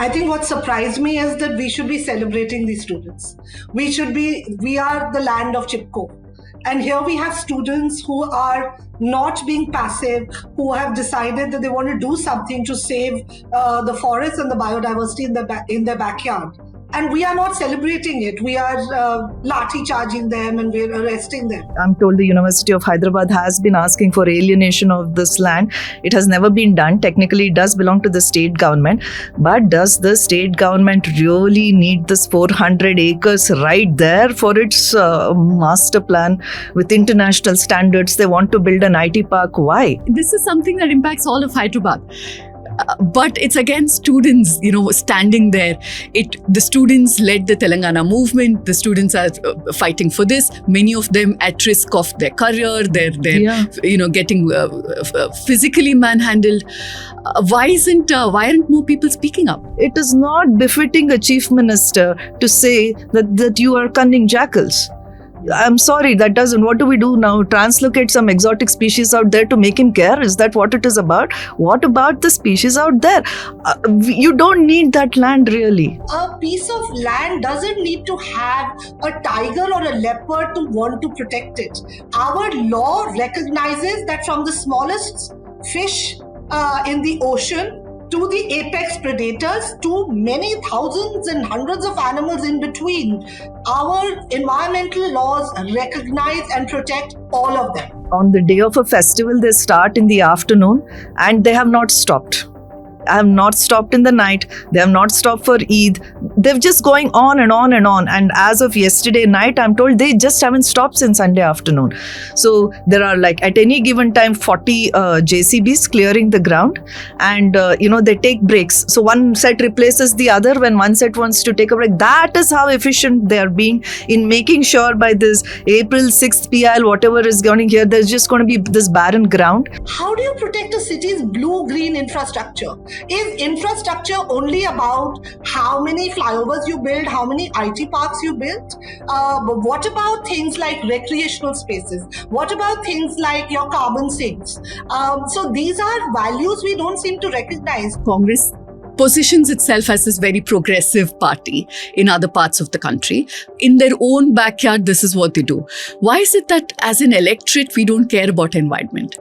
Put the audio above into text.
I think what surprised me is that we should be celebrating these students. We are the land of Chipko. And here we have students who are not being passive, who have decided that they want to do something to save the forests and the biodiversity in their backyard. And we are not celebrating it. We are lathi charging them and we're arresting them. I'm told the University of Hyderabad has been asking for alienation of this land. It has never been done. Technically, it does belong to the state government. But does the state government really need this 400 acres right there for its master plan with international standards? They want to build an IT park. Why? This is something that impacts all of Hyderabad. But it's again students, standing there. The students led the Telangana movement. The students are fighting for this. Many of them at risk of their career. They're getting physically manhandled. Why aren't more people speaking up? It is not befitting a chief minister to say that you are cunning jackals. I'm sorry, that doesn't. What do we do now? Translocate some exotic species out there to make him care? Is that what it is about? What about the species out there? You don't need that land, really. A piece of land doesn't need to have a tiger or a leopard to want to protect it. Our law recognizes that from the smallest fish in the ocean to the apex predators, to many thousands and hundreds of animals in between, our environmental laws recognize and protect all of them. On the day of a festival, they start in the afternoon and they have not stopped. I have not stopped in the night. They have not stopped for Eid. They're just going on and on and on. And as of yesterday night, I'm told they just haven't stopped since Sunday afternoon. So there are at any given time 40 JCBs clearing the ground, and they take breaks. So one set replaces the other when one set wants to take a break. That is how efficient they are being in making sure by this April 6th PIL, whatever is going here, there's just going to be this barren ground. How do you protect a city's blue-green infrastructure? Is infrastructure only about how many flyovers you build, how many IT parks you build? But what about things like recreational spaces? What about things like your carbon sinks? So these are values we don't seem to recognize. Congress positions itself as this very progressive party in other parts of the country. In their own backyard, this is what they do. Why is it that as an electorate, we don't care about environment?